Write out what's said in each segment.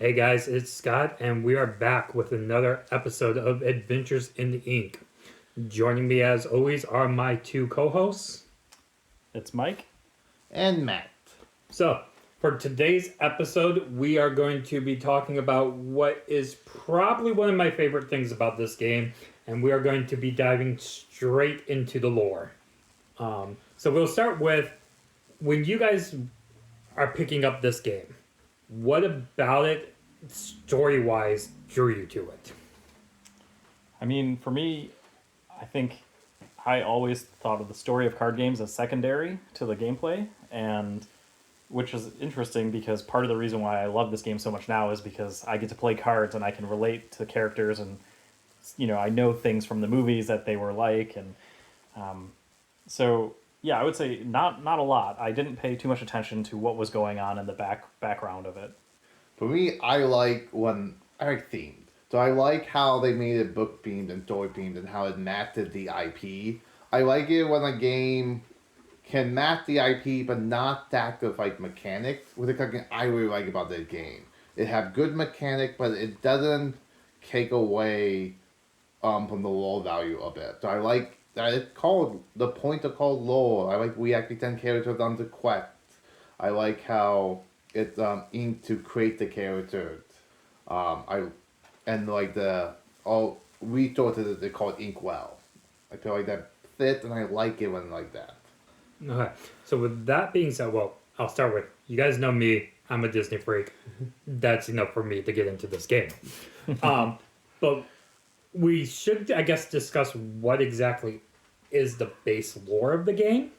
Hey guys, it's Scott, and we are back with another episode of Adventures in the Ink. Joining me as always are my two co hosts. It's Mike. And Matt. So, for today's episode, we are going to be talking about what is probably one of my favorite things about this game, and we are going to be diving straight into the lore. So, we'll start with when you guys are picking up this game, what about it, story-wise, drew you to it? I mean, for me, I think I always thought of the story of card games as secondary to the gameplay, and which is interesting because part of the reason why I love this game so much now is because I get to play cards and I can relate to characters, and I know things from the movies that they were like, and so yeah, I would say not a lot. I didn't pay too much attention to what was going on in the background of it. For me, I like themed. So I like how they made it book themed and story themed and how it matched the IP. I like it when a game can match the IP but not sacrifice mechanics, which is something I really like about this game. It have good mechanics, but it doesn't take away from the lore value of it. So I like that it's called, the point of called lore. I like we actually send characters on the quest. I like how it's inked to create the characters. I and like the all resources that they call inkwell. I feel like that fits, and I like it when like that. Okay, so with that being said, well, I'll start with, you guys know me, I'm a Disney freak. That's enough for me to get into this game. But we should, I guess, discuss what exactly is the base lore of the game.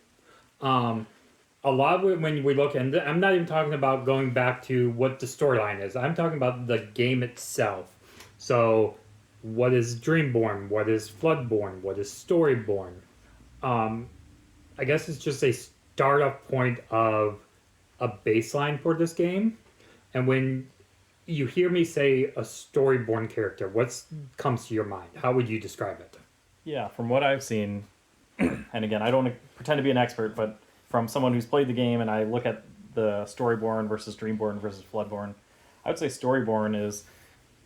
A lot of it, when we look, and I'm not even talking about going back to what the storyline is. I'm talking about the game itself. So, what is Dreamborn? What is Floodborn? What is Storyborn? I guess it's just a start-off point of a baseline for this game. And when you hear me say a Storyborn character, what comes to your mind? How would you describe it? Yeah, from what I've seen, and again, I don't pretend to be an expert, but from someone who's played the game and I look at the Storyborn versus Dreamborn versus Floodborn, I would say Storyborn is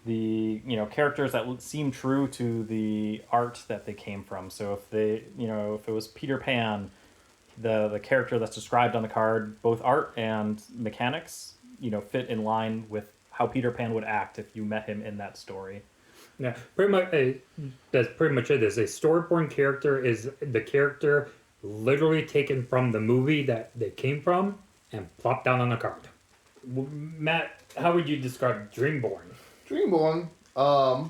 the characters that seem true to the art that they came from. So if they if it was Peter Pan, the character that's described on the card, both art and mechanics, fit in line with how Peter Pan would act if you met him in that story. Yeah, pretty much. That's pretty much it. Is a Storyborn character is the character literally taken from the movie that they came from and plopped down on a card. Matt, how would you describe Dreamborn? Dreamborn, well,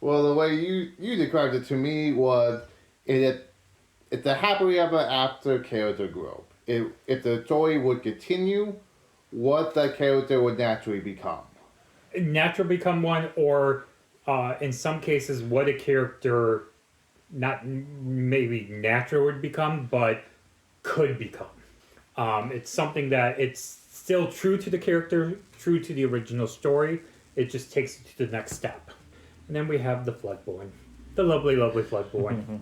the way you described it to me was it's a happily ever after character growth. If the story would continue, what the character would naturally become. Natural become one, or in some cases, what a character not maybe natural would become, but could become. It's something that it's still true to the character, true to the original story. It just takes it to the next step. And then we have the Floodborn, the lovely, lovely Floodborn.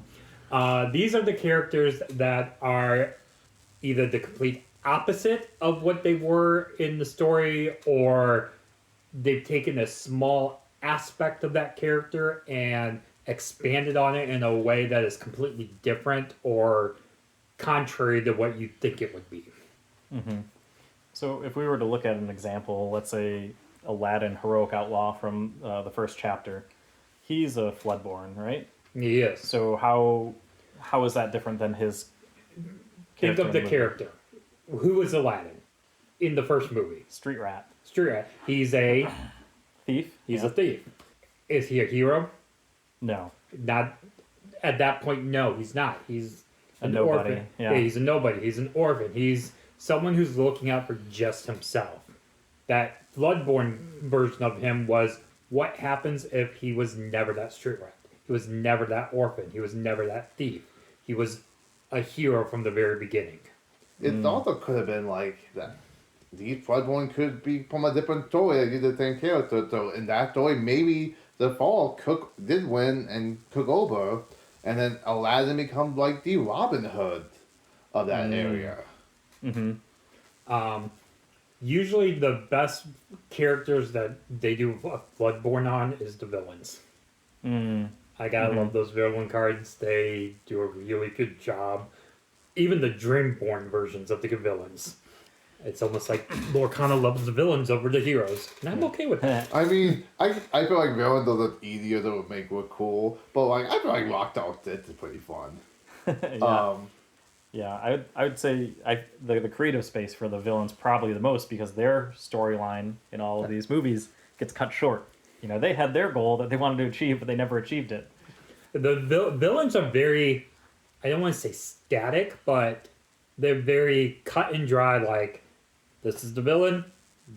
These are the characters that are either the complete opposite of what they were in the story, or they've taken a small aspect of that character and expanded on it in a way that is completely different or contrary to what you think it would be. Mm-hmm. So if we were to look at an example, let's say Aladdin, heroic outlaw from the first chapter, he's a Floodborn, right? Yes. So how is that different than his Think of the movie? character. Who was Aladdin in the first movie? Street rat. Street rat. He's a Thief? He's Yeah. a thief. Is he a hero? No. Not at that point. No, he's not. He's A an nobody, orphan. yeah. He's a nobody. He's an orphan. He's someone who's looking out for just himself. That Bloodborne version of him was what happens if he was never that street rat. He was never that orphan. He was never that thief. He was a hero from the very beginning. It also could have been like that. These Floodborn could be from a different story that the same character. So in that story, maybe the fall Cook did win and took over, and then Aladdin becomes like the Robin Hood of that area. Mm-hmm. usually the best characters that they do a Floodborn on is the villains. Mm. I gotta love those villain cards. They do a really good job. Even the Dreamborn versions of the villains. It's almost like Lorcana loves the villains over the heroes. And I'm okay with that. I mean, I feel like villains are the easier to make look cool, but like I feel like Lockdown Death is pretty fun. Yeah. Yeah, I would say the creative space for the villains probably the most because their storyline in all of these movies gets cut short. You know, they had their goal that they wanted to achieve, but they never achieved it. The villains are very, I don't want to say static, but they're very cut and dry. Like, this is the villain.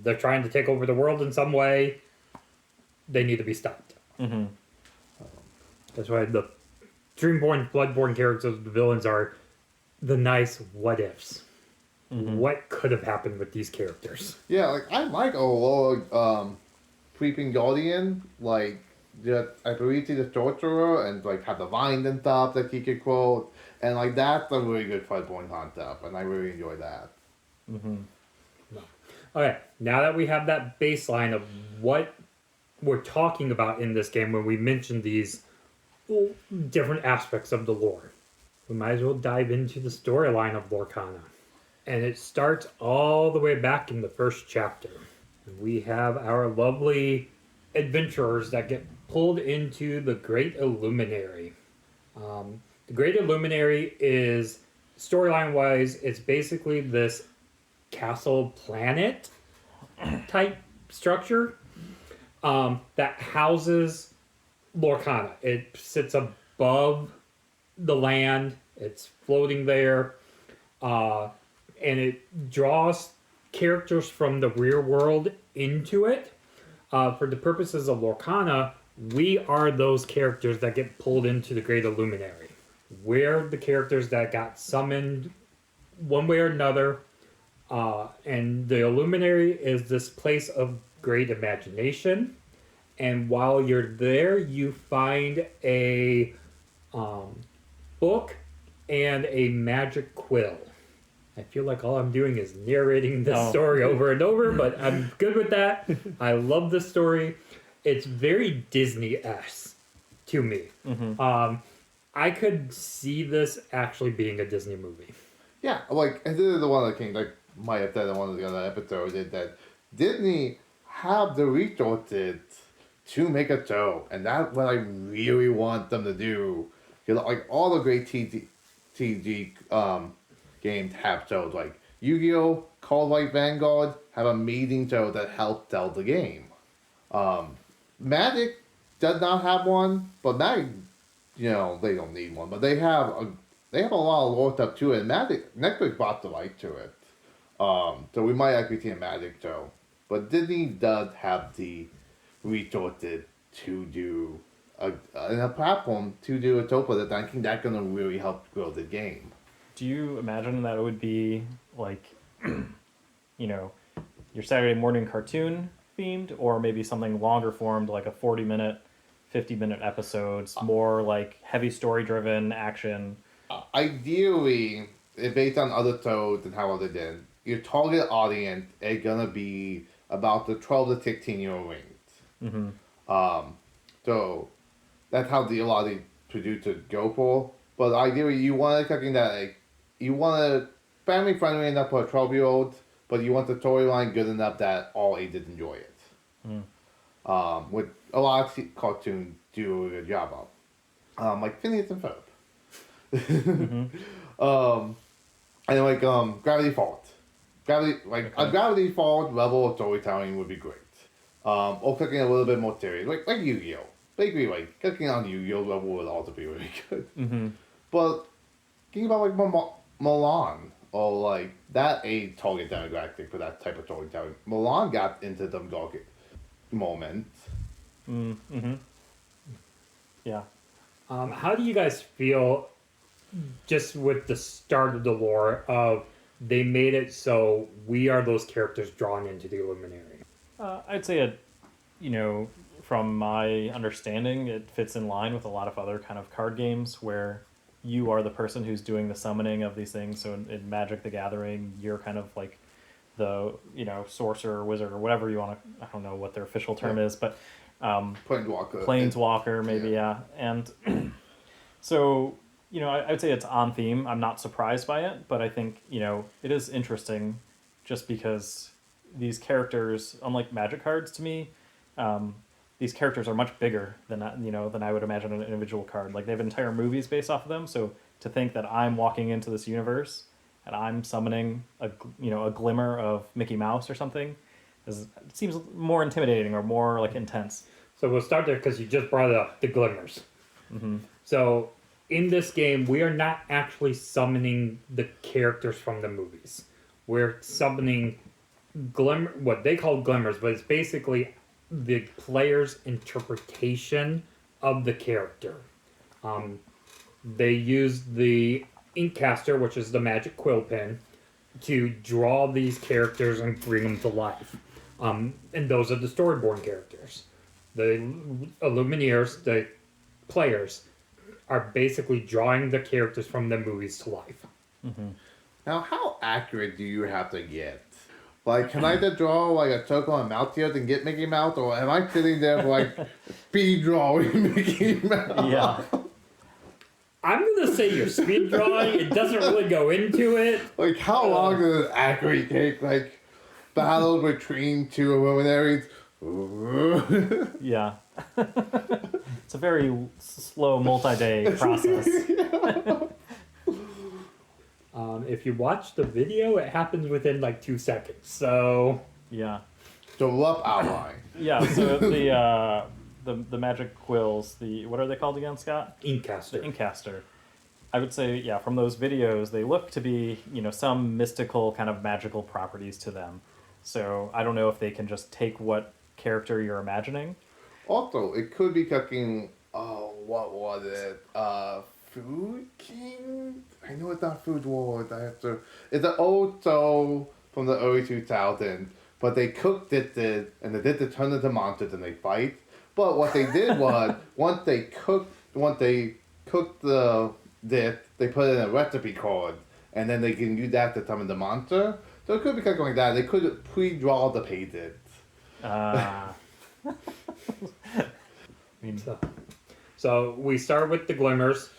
They're trying to take over the world in some way. They need to be stopped. Mm-hmm. That's why the Dreamborn, Floodborn characters, the villains are the nice what ifs. What could have happened with these characters? Yeah, like I like a lot Creeping Guardian, like the ability to torturer and like have the vine and stuff that he could quote, and like that's a really good Floodborn concept, and I really enjoy that. Okay, now that we have that baseline of what we're talking about in this game when we mention these different aspects of the lore, we might as well dive into the storyline of Lorcana. And it starts all the way back in the first chapter. We have our lovely adventurers that get pulled into the Great Illuminary. The Great Illuminary is, storyline-wise, it's basically this castle planet type structure that houses Lorcana. It sits above the land. It's floating there. And it draws characters from the real world into it. For the purposes of Lorcana, we are those characters that get pulled into the Great Illuminary. We're the characters that got summoned one way or another. And the Illuminary is this place of great imagination. And while you're there, you find a book and a magic quill. I feel like all I'm doing is narrating this story over and over, but I'm good with that. I love the story. It's very Disney-esque to me. I could see this actually being a Disney movie. Yeah, like and this is the one that came like might have said in one of the other episodes is that Disney have the resources to make a show, and that's what I really want them to do. Because like all the great TG games have shows like Yu-Gi-Oh, Call of Light Vanguard have amazing shows that help sell the game. Magic does not have one, but Magic, you know, they don't need one, but they have a lot of lore stuff to it. And Magic Netflix brought the light to it, so we might actually see a Magic show. But Disney does have the resources to do a platform to do a show for that. I think that's gonna really help grow the game. Do you imagine that it would be like, you know, your Saturday morning cartoon themed, or maybe something longer formed, like a 40-minute, 50-minute episodes, more like heavy story driven action? Ideally, based on other shows and how other did, your target audience is gonna be about the 12 to 16-year-old range. So that's how a lot of the producers go for. But ideally, you want something that like, you want a family friendly enough for a 12-year-old, but you want the storyline good enough that all ages enjoy it. With a lot of cartoons do a good job of, like Phineas and Ferb. And like Gravity Falls. A Gravity Falls level of storytelling would be great. Or cooking a little bit more serious, like Yu-Gi-Oh. Basically, like cooking on Yu-Gi-Oh level would also be really good. But think about like Mulan, or like that a target demographic for that type of storytelling. Mulan got into some dark moments. Yeah. How do you guys feel just with the start of the lore of they made it so we are those characters drawn into the Illuminary? I'd say you know, from my understanding, it fits in line with a lot of other kind of card games where you are the person who's doing the summoning of these things. So in Magic the Gathering, you're kind of like the sorcerer, wizard, or whatever you want to. I don't know what their official term is, but planeswalker maybe, yeah. And so I would say it's on theme. I'm not surprised by it, but I think it is interesting, just because these characters, unlike Magic cards to me, these characters are much bigger than I would imagine an individual card. Like, they have entire movies based off of them. So to think that I'm walking into this universe and I'm summoning a glimmer of Mickey Mouse or something, it seems more intimidating or more like intense. So we'll start there because you just brought up the glimmers. Mm-hmm. So in this game, we are not actually summoning the characters from the movies. We're summoning what they call glimmers, but it's basically the player's interpretation of the character. They use the Inkcaster, which is the magic quill pen, to draw these characters and bring them to life. And those are the Storyborn characters. The Illumineers, the players, are basically drawing the characters from the movies to life. Mm-hmm. Now, how accurate do you have to get? Like, can I just draw like a circle on Mouth here and get Mickey Mouse, or am I sitting there like speed drawing Mickey Mouse? Yeah. I'm gonna say you're speed drawing. It doesn't really go into it. Like, how long does it actually take? Like, battles between two luminaries. Yeah. It's a very slow multi-day process. If you watch the video, it happens within like 2 seconds. So Yeah. The rough outline. Yeah, so the magic quills, what are they called again, Scott? Inkcaster. The Inkcaster. I would say, yeah, from those videos, they look to be, some mystical kind of magical properties to them. So I don't know if they can just take what character you're imagining. Also, it could be cooking, what was it? Food King? I know it's not Food Wars. It's an old show from the early 2000s, but they cooked it, and they did turn into monsters and they fight. But what they did was, once they cooked this, they put it in a recipe card, and then they can use that to summon the monster. So it could be something like that. They could pre-draw the pages. So we start with the glimmers,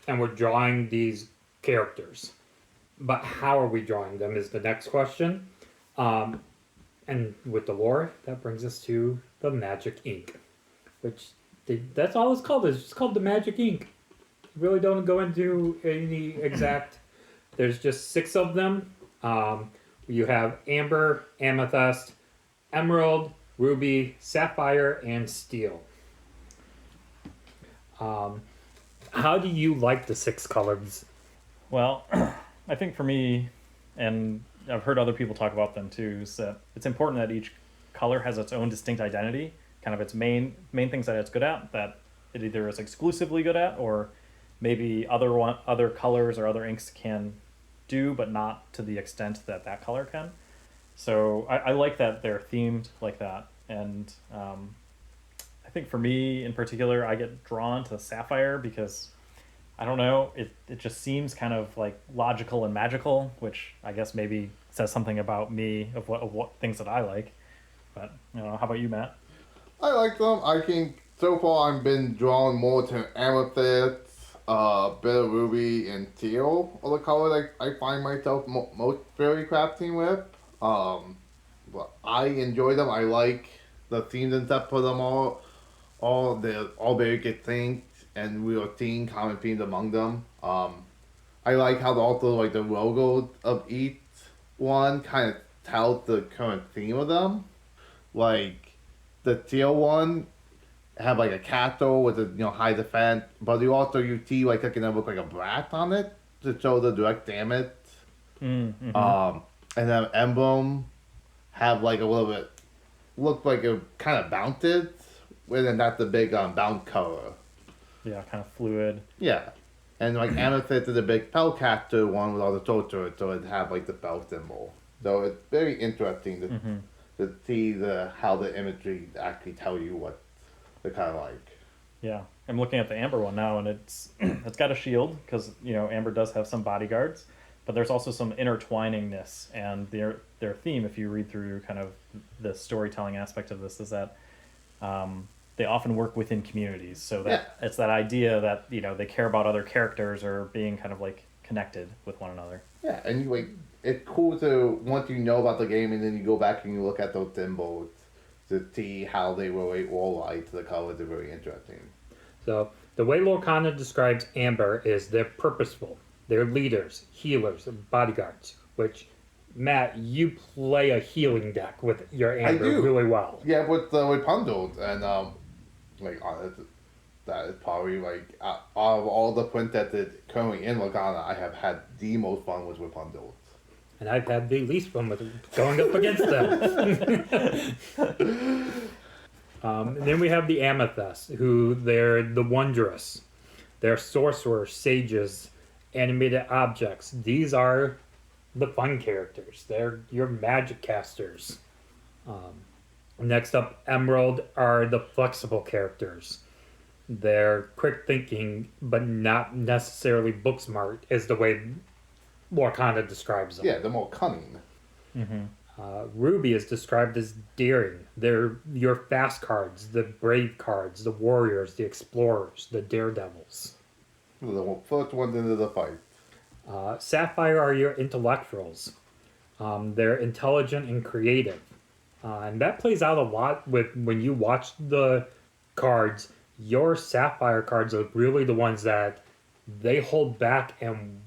and we're drawing these characters. But how are we drawing them is the next question. And with the lore, that brings us to the magic ink, which that's all it's called. It's just called the magic ink. Really don't go into any exact. There's just 6 of them. You have amber, amethyst, emerald, ruby, sapphire, and steel. How do you like the 6 colors? Well, I think for me, and I've heard other people talk about them too, is that it's important that each color has its own distinct identity, kind of its main things that it's good at, that it either is exclusively good at, or maybe other colors or other inks can do, but not to the extent that that color can. So I like that they're themed like that, and I think for me in particular, I get drawn to sapphire because, I don't know, it just seems kind of like logical and magical, which I guess maybe says something about me of what things that I like. But how about you, Matt? I like them. I think so far I've been drawn more to amethyst, bit of ruby, and teal are the colors I find myself most very crafting with. But I enjoy them. I like the themes and stuff for them all. They're all very good things, and we are seeing common themes among them. I like how also like the logos of each one kind of tells the current theme of them. Like the teal one have like a castle with a high defense, but you see like it can look like a brass on it to show the direct damage. Mm-hmm. And then emblem have like a little bit look like a kind of bounted. And that's the big bound color. Yeah, kind of fluid. Yeah. And like amethyst is a big spellcaster one with all the sorcerers, so it have like the spell symbol. So it's very interesting to see how the imagery actually tell you what they're kind of like. Yeah, I'm looking at the amber one now, and it's got a shield because amber does have some bodyguards, but there's also some intertwiningness, and their theme, if you read through kind of the storytelling aspect of this, is that they often work within communities. So that it's that idea that they care about other characters or being kind of like connected with one another. Yeah, and like it's cool to once you know about the game, and then you go back and you look at those symbols to see how they relate worldwide to the colors. Are very interesting. So the way Lorcana describes Amber is they're purposeful. They're leaders, healers, and bodyguards. Which, Matt, you play a healing deck with your Amber really well. Yeah, with Pundled, and that is probably like out of all the prints that is currently in Lorcana, I have had the most fun with Pundled. And I've had the least fun with going up against them. And then we have the Amethyst, who they're the Wondrous. They're sorcerers, sages, animated objects. These are the fun characters. They're your magic casters. Next up, Emerald are the flexible characters. They're quick thinking, but not necessarily book smart, is the way Lorcana describes them. Yeah, they're more cunning. Ruby is described as daring. They're your fast cards, the brave cards, the warriors, the explorers, the daredevils. The first ones into the fight. Sapphire are your intellectuals. They're intelligent and creative. And that plays out a lot with when you watch the cards. Your Sapphire cards are really the ones that they hold back and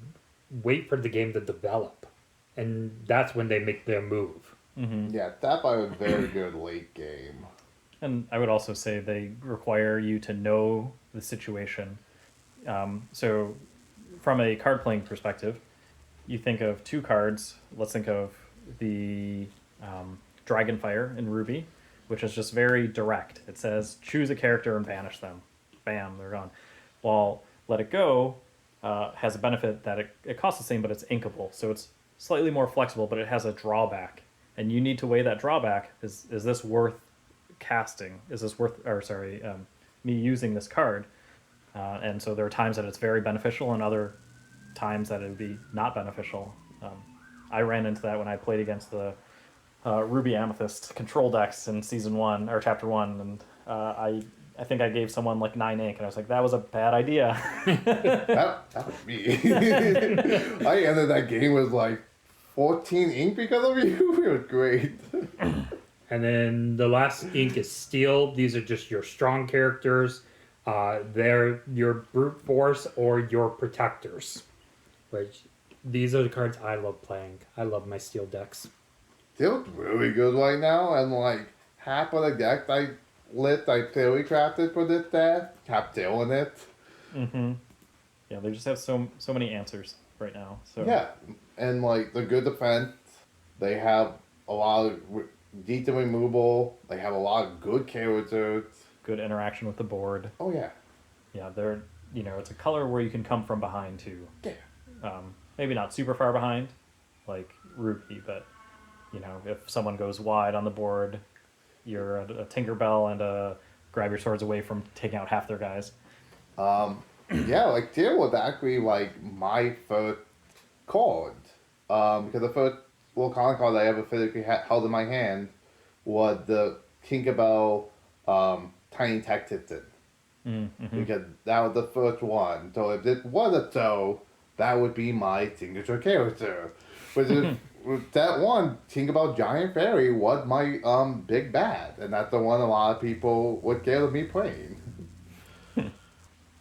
wait for the game to develop. And that's when they make their move. Yeah, Sapphire is very good late game. And I would also say they require you to know the situation. So from a card playing perspective, you think of two cards. Let's think of the Dragonfire in Ruby, which is just very direct. It says, choose a character and banish them. Bam, they're gone. While Let It Go has a benefit that it costs the same, but it's inkable. So it's slightly more flexible, but it has a drawback. And you need to weigh that drawback. Is this worth casting? Is this worth, me using this card? And so there are times that it's very beneficial and other times that it would be not beneficial. I ran into that when I played against the Ruby Amethyst control decks in Season 1, or Chapter 1, and I think I gave someone like 9 ink, and I was like, that was a bad idea. that was me. I ended that game with like 14 ink because of you. It was great. And then the last ink is Steel. These are just your strong characters. They're your brute force or your protectors. Which these are the cards I love playing. I love my Steel decks. Steel's really good right now, and like half of the deck I clearly crafted for this deck have Steel in it. Yeah, they just have so many answers right now. So yeah, and like the good defense, they have a lot of decent removal. They have a lot of good characters. Good interaction with the board. Oh yeah. Yeah, they're it's a color where you can come from behind too. Yeah. Maybe not super far behind, like Ruby, but if someone goes wide on the board, you're a Tinkerbell and grab your swords away from taking out half their guys. Yeah, like Steel was actually like my first card. Because the first Lorcana card I ever physically held in my hand was the Tinkerbell Tiny Tech Titan. Because that was the first one. So if it was a show, that would be my signature character. Which is that one, Tinkerbell Giant Fairy was my big bad. And that's the one a lot of people were scared of me playing.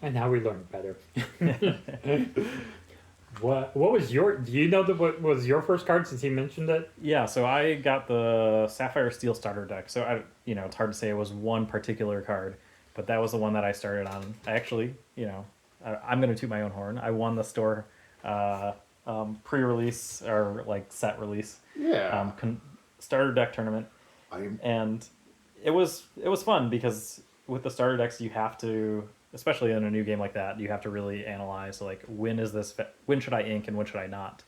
And now we learn better. What was your? Do you know what was your first card since he mentioned it? Yeah, so I got the Sapphire Steel starter deck. So it's hard to say it was one particular card, but that was the one that I started on. I actually, I'm gonna toot my own horn. I won the store pre-release or like set release. Yeah. Starter deck tournament, and it was fun because with the starter decks you have to, especially in a new game like that, you have to really analyze like when should I ink and when should I not,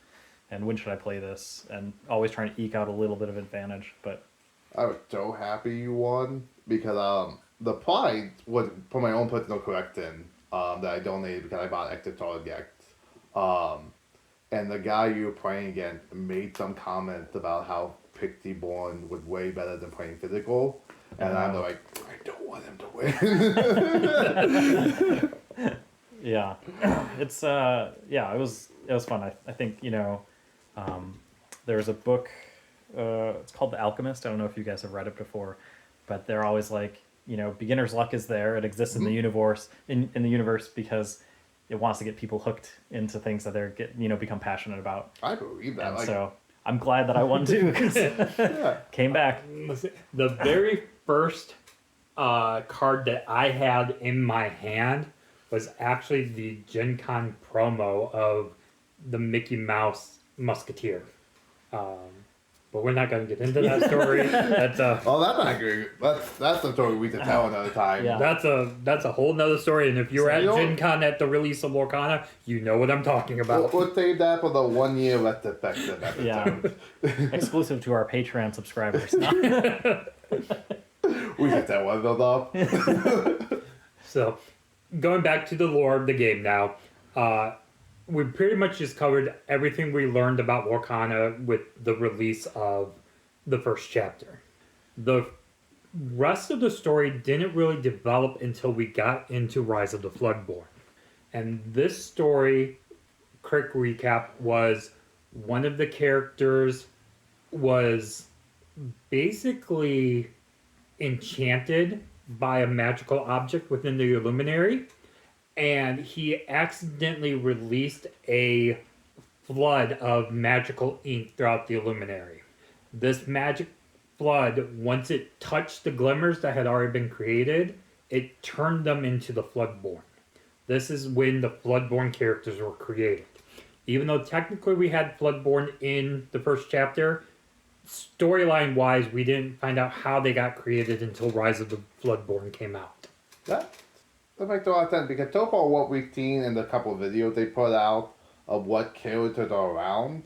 and when should I play this, and always trying to eke out a little bit of advantage. But I was so happy you won because the prize was for my own personal collection that I donated because I bought extra starter decks. and the guy you were playing against made some comment about how Pixieborn was way better than playing physical, and I'm like, I don't want him to win. Yeah, it's it was fun. I think there's a book. It's called The Alchemist. I don't know if you guys have read it before, but they're always like, beginner's luck is there. It exists in the universe in the universe because it wants to get people hooked into things that they're become passionate about. I believe that. And so I'm glad that I won too, because came back. The very first card that I had in my hand was actually the Gen Con promo of the Mickey Mouse Musketeer. But we're not going to get into that story. That's Oh, that's not good. That's a story we can tell another time. Yeah. that's a whole nother story. And if you were at Gen Con at the release of Lorcana, you know what I'm talking about. We'll save that for the 1 year retrospective episode. Yeah. Exclusive to our Patreon subscribers. We get that one built up. So, going back to the lore of the game now, we pretty much just covered everything we learned about Lorcana with the release of the first chapter. The rest of the story didn't really develop until we got into Rise of the Floodborn. And this story, quick recap, was one of the characters was basically enchanted by a magical object within the Illuminary, and he accidentally released a flood of magical ink throughout the Illuminary. This magic flood, once it touched the glimmers that had already been created, it turned them into the Floodborn. This is when the Floodborn characters were created. Even though technically we had Floodborn in the first chapter, storyline-wise, we didn't find out how they got created until Rise of the Floodborn came out. That makes a lot of sense because so far what we've seen in the couple of videos they put out of what characters are around,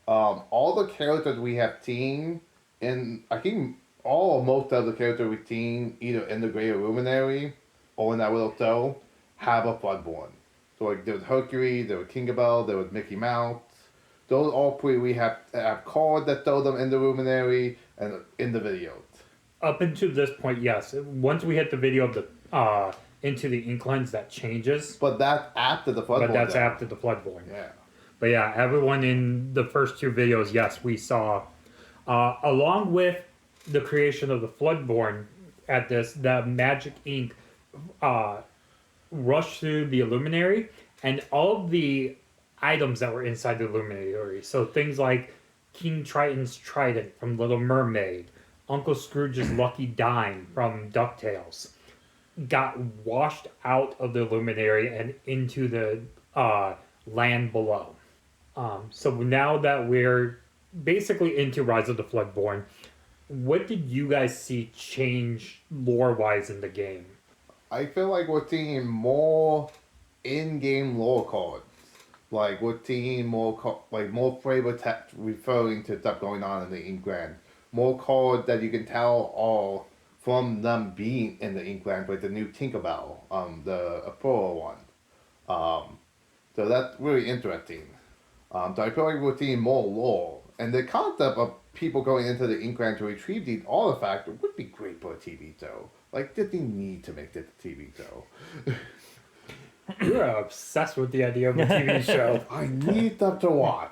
all the characters we have seen in, I think all or most of the characters we've seen either in the Greater Luminary or in that little show have a Floodborn. So like there was Hercules, there was Tinkerbell, there was Mickey Mouse. Those all three we have cards that show them in the Luminary and in the videos. Up until this point, yes. Once we hit the video of the Into the Inklands, that changes. But that's after the Floodborn. But that's after the Floodborn. Yeah. But yeah, everyone in the first two videos, yes, we saw, along with the creation of the Floodborn at this, the magic ink rushed through the Illuminary, and all of the items that were inside the Illuminary. So things like King Triton's trident from Little Mermaid, Uncle Scrooge's lucky dime from DuckTales, got washed out of the Illuminary and into the land below. So now that we're basically into Rise of the Floodborn, what did you guys see change lore-wise in the game? I feel like we're seeing more in-game lore cards. Like we're seeing more more flavor text referring to stuff going on in the Inkland. More cards that you can tell are from them being in the Inkland, like the new Tinkerbell, the Apollo one. So that's really interesting. So I feel like we're seeing more lore. And the concept of people going into the Inkland to retrieve these artifacts would be great for a TV show. Like, Disney need to make this a TV show. You're obsessed with the idea of a TV show. I need stuff to watch.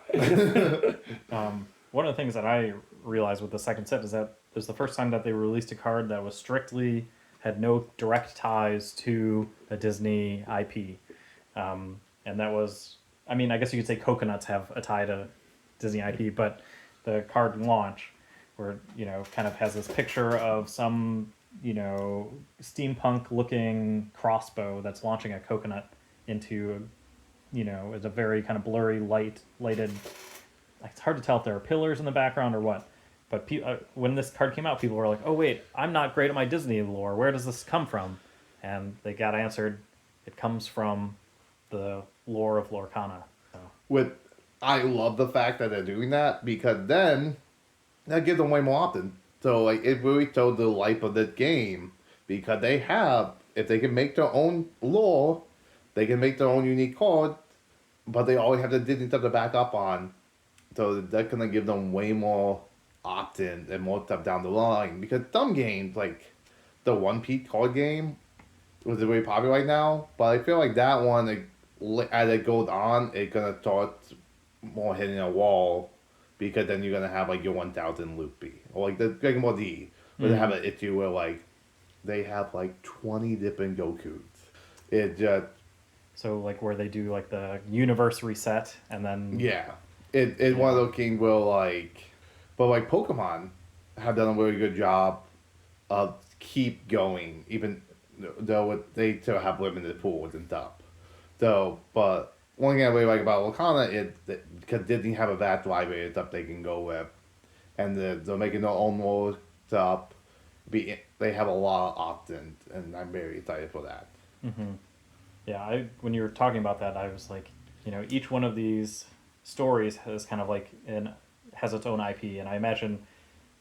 One of the things that I realized with the second set is that it was the first time that they released a card that was strictly, had no direct ties to a Disney IP. And that was, I mean, I guess you could say Coconuts have a tie to Disney IP, but the card launch, where, kind of has this picture of some, steampunk looking crossbow that's launching a coconut into, it's a very kind of blurry lighted, it's hard to tell if there are pillars in the background or what. But when this card came out, people were like, oh wait, I'm not great at my Disney lore. Where does this come from? And they got answered, it comes from the Lore of Lorcana. So. I love the fact that they're doing that because then that gives them way more options. So like it really showed the life of this game because they have, if they can make their own lore, they can make their own unique card. but they always have the Disney stuff to back up on. So that's gonna give them way more opt-in and more stuff down the line. Because some games, like the One Piece card game, was very popular right now. But I feel like that one, as it goes on, it's gonna start more hitting a wall. Because then you're gonna have like your 1000 loopy. Or like the Dragon Ball Z, where they have an issue where like they have like 20 different Gokus. It just So like where they do like the universe reset and then yeah. It's one of those games where like, but like Pokemon have done a really good job of keep going, even though they still have limited pools and stuff. So, but one thing I really like about Lorcana is that because Disney have a vast library of stuff they can go with, and they're making their own more stuff. They have a lot of options, and I'm very excited for that. Yeah, when you were talking about that, I was like, each one of these stories has kind of like has its own IP, and I imagine,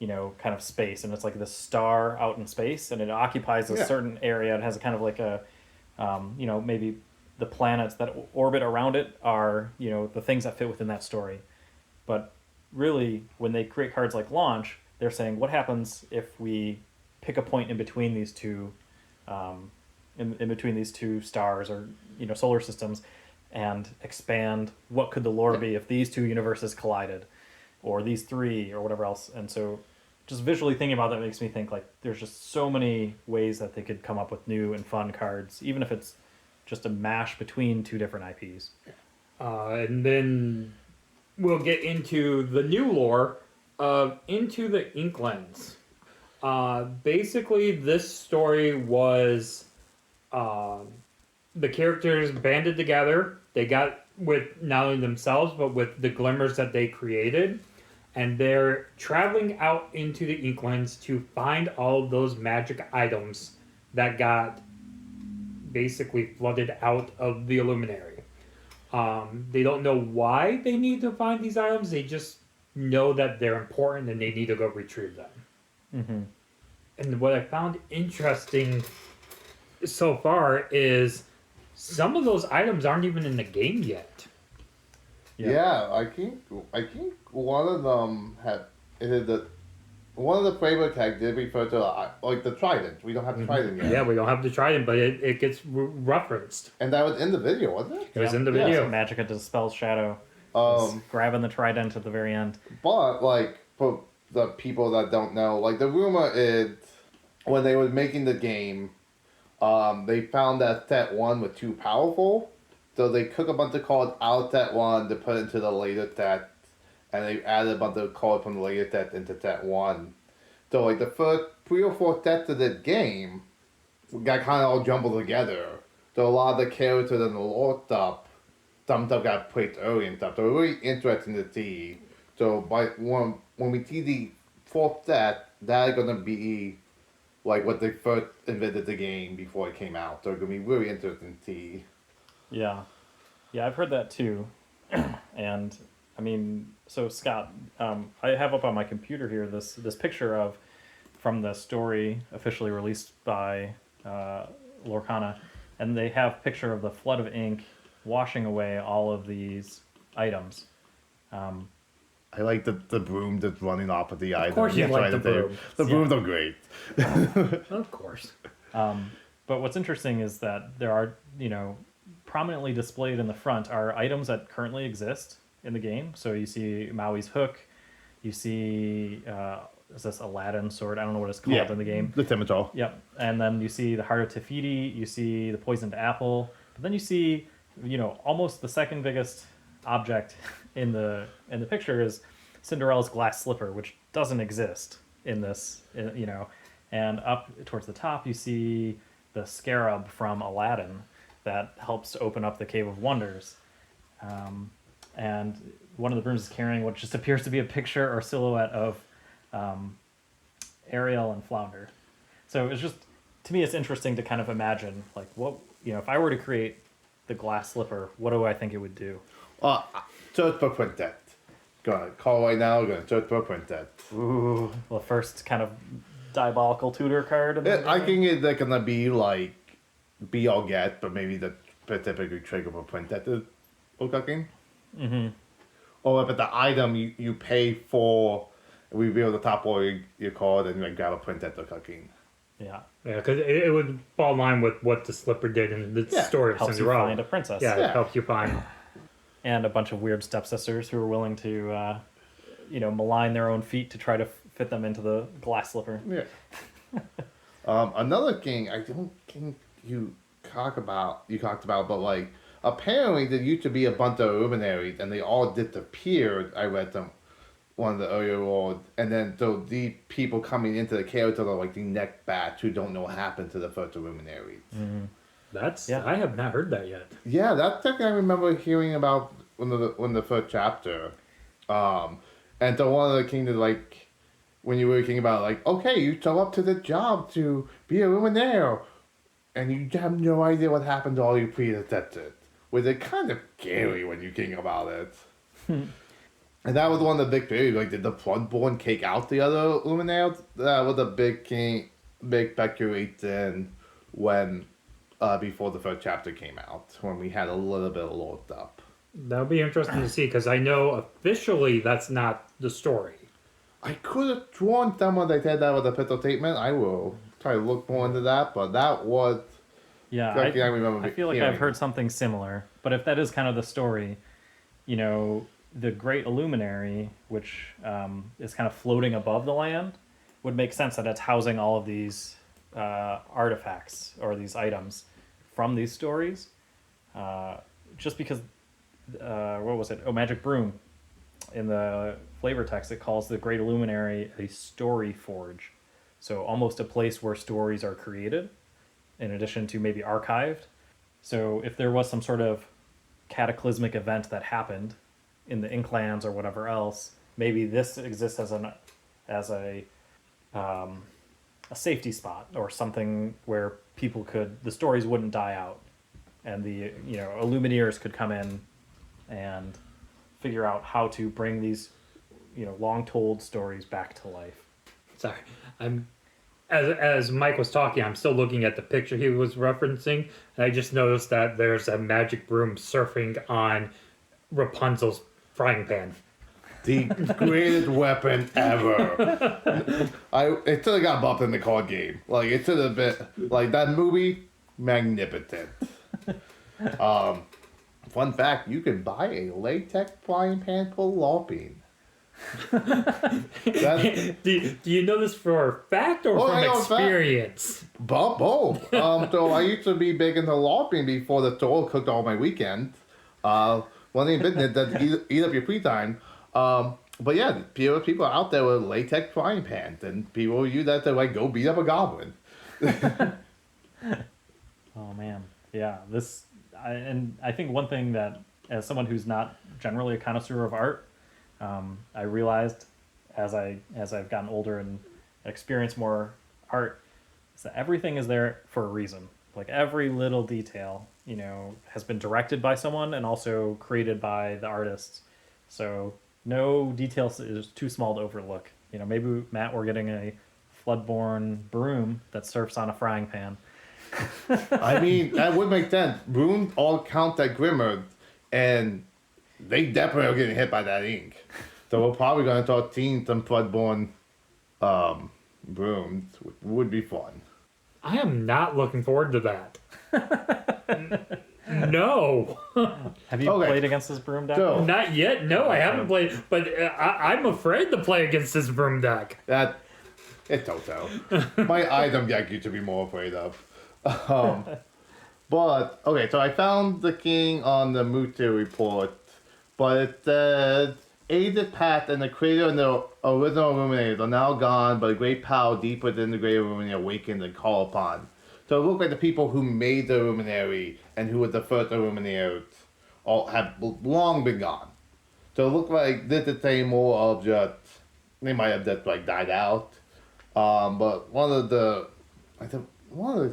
kind of space, and it's like this star out in space, and it occupies a certain area, and has a kind of like a, maybe the planets that orbit around it are, the things that fit within that story. But really, when they create cards like Launch, they're saying, what happens if we pick a point in between these two, in between these two stars or solar systems, and expand what could the lore be if these two universes collided, or these three, or whatever else. And so, just visually thinking about that makes me think like there's just so many ways that they could come up with new and fun cards, even if it's just a mash between two different IPs. And then we'll get into the new lore of Into the Inklands. Basically, this story was the characters banded together. They got with not only themselves, but with the glimmers that they created. And they're traveling out into the Inklands to find all of those magic items that got basically flooded out of the Illuminary. They don't know why they need to find these items. They just know that they're important and they need to go retrieve them. And what I found interesting so far is some of those items aren't even in the game yet. Yeah, I think one of them one of the flavor tags did refer to like the trident. We don't have the trident yet. Yeah, we don't have the trident, but it gets referenced. And that was in the video, wasn't it? It was in the video. Magicka dispels shadow. Grabbing the trident at the very end. But like for the people that don't know, like the rumor is when they were making the game, they found that set 1 was too powerful. So they took a bunch of cards out of set 1 to put into the later set, and they added a bunch of cards from the later set into set 1. So like the first 3 or 4 sets of this game got kind of all jumbled together. So a lot of the characters and the lore stuff, some stuff got placed early and stuff. So it's really interesting to see. So when we see the 4th set, that is going to be like what they first invented the game before it came out. So it's going to be really interesting to see. Yeah, I've heard that too. And I mean, so Scott, I have up on my computer here this picture from the story officially released by Lorcana, and they have a picture of the flood of ink washing away all of these items. I like the broom that's running off of the item. Of course you like the broom. The brooms are great. Of course. But what's interesting is that there are, prominently displayed in the front are items that currently exist in the game. So you see Maui's hook, you see is this Aladdin sword? I don't know what it's called in the game. The scimitar. Yep. And then you see the Heart of Tefiti, you see the poisoned apple, but then you see, almost the second biggest object in the picture is Cinderella's glass slipper, which doesn't exist in this, and up towards the top you see the scarab from Aladdin that helps open up the Cave of Wonders. And one of the brooms is carrying what just appears to be a picture or silhouette of Ariel and Flounder. So it's just, to me, it's interesting to kind of imagine, like, what, if I were to create the glass slipper, what do I think it would do? Search for Quintet. Gonna call right now, gonna search for Quintet. Ooh, well, first kind of diabolical tutor card. I think it's gonna be like be all get, but maybe the specifically trigger for Quintet is cooking. Mm-hmm. Or if it's the item you pay for, reveal the top or your card, and you grab a print at the cooking. Yeah. Yeah, because it would fall in line with what the slipper did in the story of Helps you Cinderella. find a princess. Yeah, Yeah. it helps you find. And a bunch of weird stepsisters who are willing to, malign their own feet to try to fit them into the glass slipper. Yeah. Another thing I don't think you talked about, but like apparently there used to be a bunch of luminaries and they all disappeared. I read them one of the earlier world, and then so the people coming into the character are like the next batch who don't know what happened to the first luminaries. I have not heard that yet. Yeah, that's something I remember hearing about when the first chapter. And so one of the things is like when you were thinking about like, okay, you show up to the job to be a luminaire, and you have no idea what happened to all your predecessors. Which is kind of scary when you think about it. And that was one of the big theories. Like, did the Floodborn take out the other luminaires? That was a big speculation when before the first chapter came out, when we had a little bit of lore stuff. That would be interesting to see, because I know officially that's not the story. I could have sworn someone they said that was a pistol statement. I will try to look more into that, but that was... Yeah, something I remember I feel like hearing. I've heard something similar. But if that is kind of the story, the Great Illuminary, which is kind of floating above the land, would make sense that it's housing all of these artifacts or these items from these stories. Just because, what was it? Oh, Magic Broom. In the flavor text, it calls the Great Illuminary a story forge. So almost a place where stories are created, in addition to maybe archived. So if there was some sort of cataclysmic event that happened in the Inklands or whatever else, maybe this exists as a safety spot or something where the stories wouldn't die out, and the Illumineers could come in and figure out how to bring these long told stories back to life. Sorry, as Mike was talking, I'm still looking at the picture he was referencing, and I just noticed that there's a magic broom surfing on Rapunzel's frying pan. The greatest weapon ever. It should have got bumped in the card game. Like, it should have been, like, that movie, magnificent. Fun fact, you can buy a latex frying pan for LARPing. Do you know this for a fact or I know from experience? Both. So I used to be big into LARPing before the store cooked all my weekends. One thing business that eat up your free time. But yeah, people out there with latex frying pans, and people use that to like go beat up a goblin. Oh man, yeah. I think one thing that, as someone who's not generally a connoisseur of art, I realized as I've gotten older and experienced more art, is that everything is there for a reason. Like every little detail, has been directed by someone and also created by the artists. So no detail is too small to overlook. Maybe, Matt, we're getting a Floodborn broom that surfs on a frying pan. I mean, that would make sense. Brooms all count as Grimmer, and they definitely are getting hit by that ink. So we're probably going to start seeing some Floodborn brooms, which would be fun. I am not looking forward to that. No. Have you played against this broom deck? So, Not yet. No, I haven't played. But I'm afraid to play against this broom deck. It's Toto. My item deck you should be more afraid of. But, okay, so I found the king on the Mutu report, but it says, Aided Path and the creator and the original Illuminators are now gone, but a great power deep within the great Illuminator awakened and called upon. So it looked like the people who made the Illuminary and who were the first Illuminators all have long been gone. So it looked like this is saying more of just, they might have just like died out. But one of the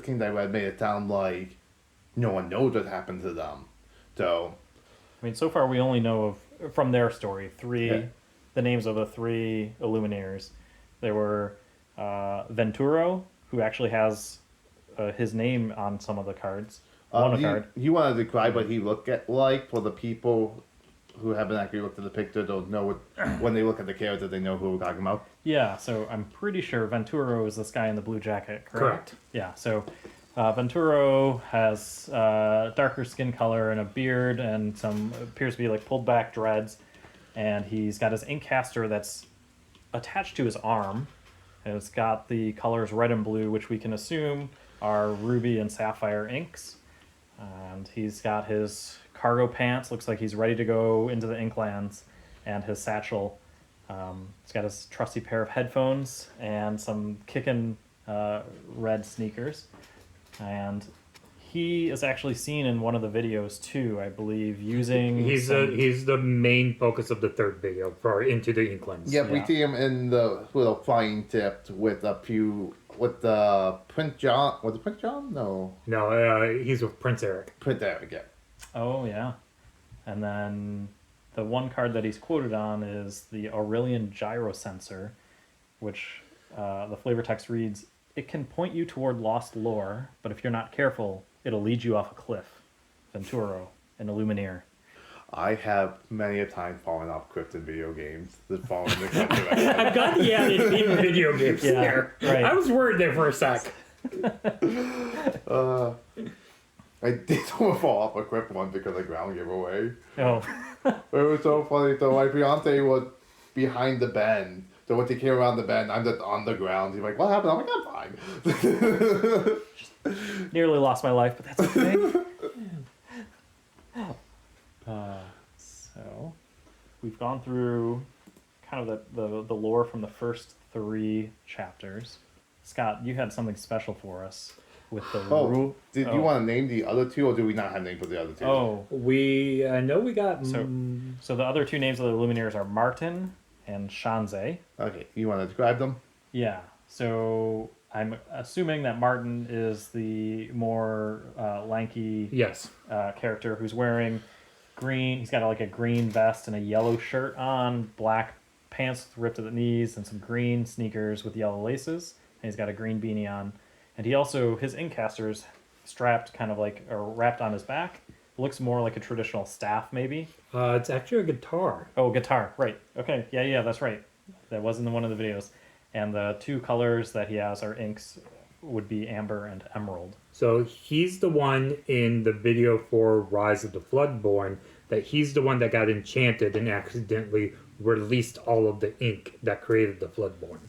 things I read made it sound like no one knows what happened to them. So, I mean, so far we only know of, from their story, the names of the three Illuminaires. There were Venturo, who actually has his name on some of the cards. Won a card. You want to describe what he looked like for the people who haven't actually looked at the picture, don't know what, when they look at the character, they know who we're talking about. Yeah, so I'm pretty sure Venturo is this guy in the blue jacket, correct? Correct. Yeah, so Venturo has darker skin color and a beard and some, appears to be like pulled back dreads. And he's got his Inkcaster that's attached to his arm. And it's got the colors red and blue, which we can assume are ruby and sapphire inks. And he's got his cargo pants, looks like he's ready to go into the Inklands, and his satchel. He's got his trusty pair of headphones and some kickin' red sneakers. And he is actually seen in one of the videos too, I believe, using. He's the main focus of the third video for Into the Inklands. Yep, we Yeah. see him in the little flying tip with a few, with the Prince John. Was it Prince John? No, He's with Prince Eric. Prince Eric again. Oh, yeah. And then the one card that he's quoted on is the Aurelian Gyro Sensor, which the flavor text reads, "It can point you toward lost lore, but if you're not careful, it'll lead you off a cliff." Venturo, an Illumineer. I have many a time fallen off cliffs in video games. Just falling in the cliff direction. I've got the added in video games Yeah, there. right. I was worried there for a sec. I did almost fall off a cliff once because the ground gave away. Oh, It was so funny. So my fiance was behind the bend. So when she came around the bend, I'm just on the ground. She's like, "What happened?" I'm like, "I'm fine." nearly lost my life, but that's okay. So, we've gone through kind of the lore from the first 3 chapters. Scott, you had something special for us with the Oh, did Oh. you want to name the other two, or do we not have names for the other two? Oh, I know we got. so the other 2 names of the Lumineers are Martin and Shanze. Okay, you want to describe them? Yeah, so I'm assuming that Martin is the more lanky Yes. character who's wearing green. He's got like a green vest and a yellow shirt on, black pants ripped at the knees, and some green sneakers with yellow laces. And he's got a green beanie on. And he also, his Inkcaster's strapped kind of like, or wrapped on his back. Looks more like a traditional staff, maybe. It's actually a guitar. Oh, guitar, right. Okay, yeah, that's right. That was in one of the videos. And the 2 colors that he has are inks would be amber and emerald. So he's the one in the video for Rise of the Floodborn that he's the one that got enchanted and accidentally released all of the ink that created the Floodborn.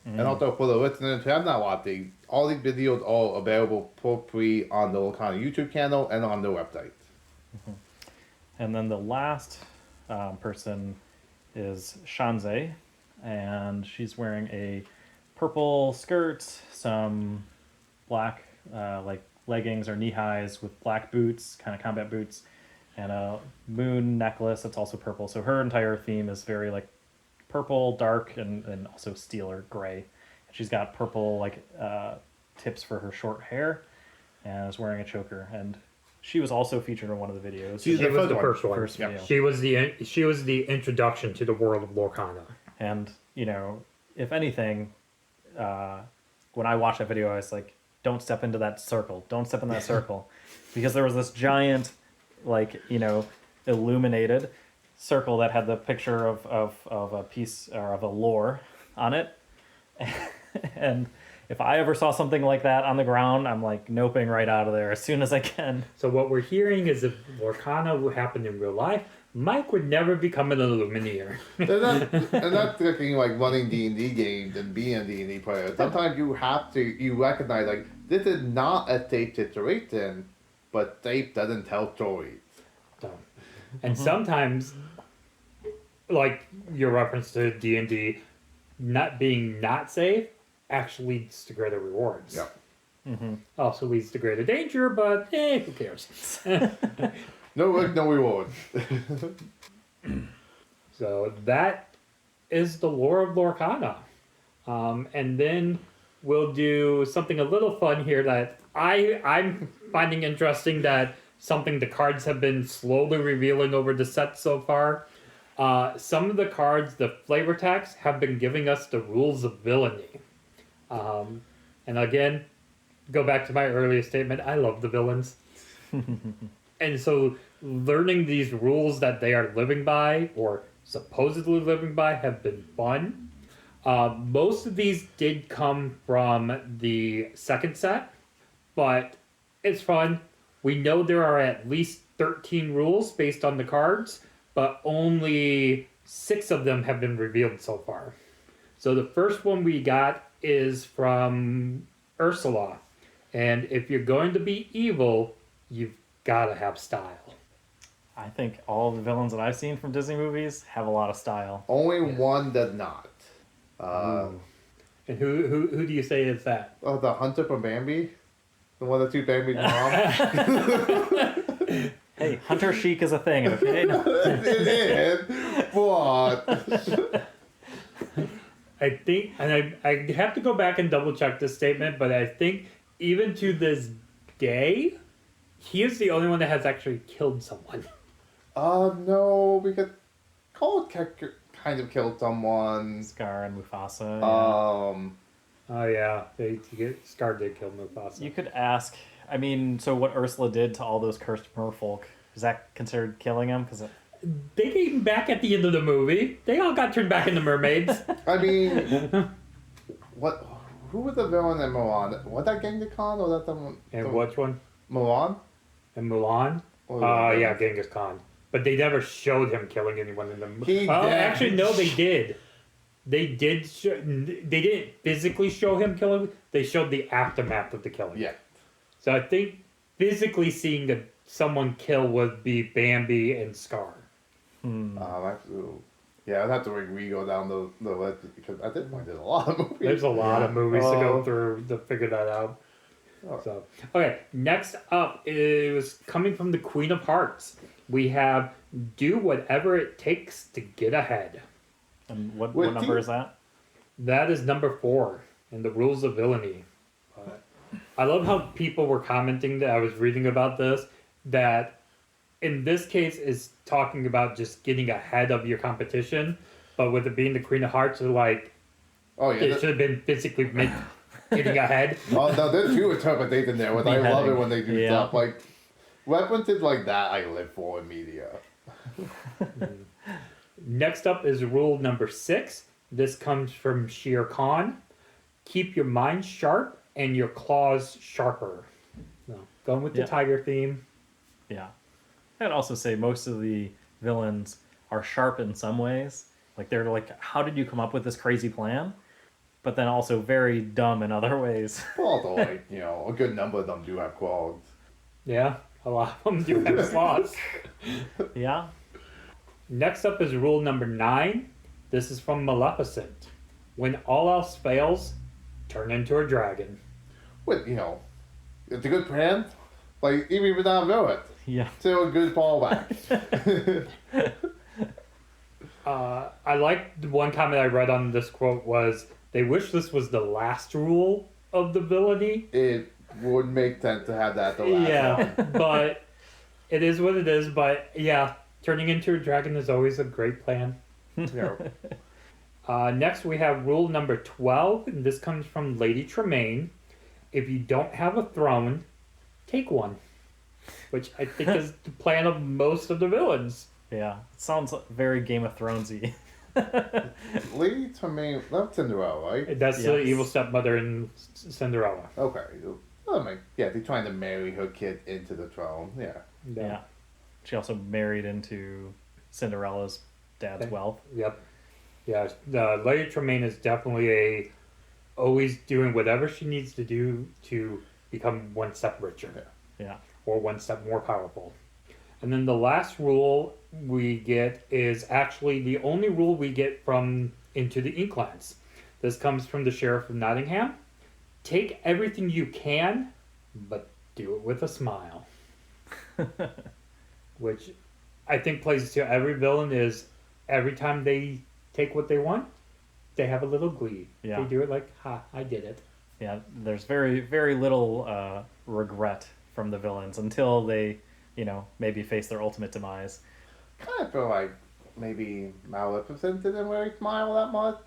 And also for the listeners who have not watched it, all these videos are available for free on the Lorcana YouTube channel and on their website. And then the last person is Shanze, and she's wearing a purple skirt, some black like leggings or knee highs with black boots, kind of combat boots, and a moon necklace that's also purple. So her entire theme is very like purple, dark, and also steel or gray. She's got purple like tips for her short hair, and is wearing a choker. And she was also featured in one of the videos. She's She the was the first one. first one. First video. She was the introduction to the world of Lorcana. And, you know, if anything, when I watched that video, I was like, don't step into that circle. Don't step in that circle. Because there was this giant, like, you know, illuminated circle that had the picture of a piece or of a lore on it. And if I ever saw something like that on the ground, I'm like noping right out of there as soon as I can. So what we're hearing is if Lorcana would happen in real life, Mike would never become an Illumineer. And that's the thing, like running D&D games and being a D&D player. Sometimes you recognize, like, this is not a safe situation, but safe doesn't tell stories. And sometimes, like your reference to D&D, not being not safe actually leads to greater rewards. Yeah. Also leads to greater danger, but who cares? No risk, no reward. So that is the lore of Lorcana. And then we'll do something a little fun here that I'm finding interesting, that something the cards have been slowly revealing over the set so far. Some of the cards, the flavor text, have been giving us the rules of villainy. And again, go back to my earlier statement, I love the villains. And so learning these rules that they are living by or supposedly living by have been fun. Most of these did come from the second set, but it's fun. We know there are at least 13 rules based on the cards, but only 6 of them have been revealed so far. So the first one we got is from Ursula. And if you're going to be evil, you've got to have style. I think all the villains that I've seen from Disney movies have a lot of style. Only one does not. And who do you say is that? Oh, the hunter from Bambi? The one that took Bambi's mom? Hey, Hunter Chic is a thing, okay? No. It is. What? I think, and I have to go back and double check this statement, but I think even to this day, he is the only one that has actually killed someone. No, because Cold kind of killed someone. Scar and Mufasa. Oh yeah, Scar did kill Mufasa. You could ask, I mean, so what Ursula did to all those cursed merfolk, is that considered killing them? Because they came back at the end of the movie. They all got turned back into mermaids. I mean, what? Who was the villain in Mulan? Was that Genghis Khan or that the? And which one? Mulan. And Mulan? Yeah, Genghis Khan. But they never showed him killing anyone in the movie. Actually, no, they did. They did. They didn't physically show him killing. They showed the aftermath of the killing. Yeah. So I think physically seeing someone kill would be Bambi and Scar. Yeah, I'd have to re-go down the list because at this point there's a lot of movies. There's a lot of movies to go through to figure that out. So, okay, next up is coming from the Queen of Hearts. We have do whatever it takes to get ahead. And what number is that? That is number 4 in the Rules of Villainy. I love how people were commenting that I was reading about this, that in this case is talking about just getting ahead of your competition, but with it being the Queen of Hearts, they're like, it should have been physically getting ahead. Oh no, there's 2 interpretations there. I love it when they do stuff like references like that. I live for in media. Next up is rule number 6. This comes from Shere Khan. Keep your mind sharp and your claws sharper. So, going with the tiger theme. Yeah. I'd also say most of the villains are sharp in some ways. Like, they're like, how did you come up with this crazy plan? But then also very dumb in other ways. Well, although, a good number of them do have claws. Yeah, a lot of them do have claws. Yeah. Next up is rule number 9. This is from Maleficent. When all else fails, turn into a dragon. It's a good plan. Like, even without a villain. Yeah. Still a good fallback. I like the one comment I read on this quote was, they wish this was the last rule of the villainy. It would make sense to have that the last one. But it is what it is. But yeah, turning into a dragon is always a great plan. Next we have rule number 12, and this comes from Lady Tremaine. If you don't have a throne, take one. Which I think is the plan of most of the villains. Yeah. It sounds very Game of Thronesy. Lady Tremaine, that's Cinderella, right? That's the evil stepmother in Cinderella. Okay. They're trying to marry her kid into the throne. Yeah. She also married into Cinderella's dad's wealth. Yep. Yeah, Lady Tremaine is definitely always doing whatever she needs to do to become one step richer. Yeah. Or one step more powerful. And then the last rule we get is actually the only rule we get from Into the Inklands. This comes from the Sheriff of Nottingham. Take everything you can, but do it with a smile. Which I think plays to every villain is every time they take what they want, they have a little glee. Yeah. They do it like, ha, I did it. Yeah, there's very, very little regret from the villains until they, maybe face their ultimate demise. I feel like maybe Maleficent didn't really smile that much.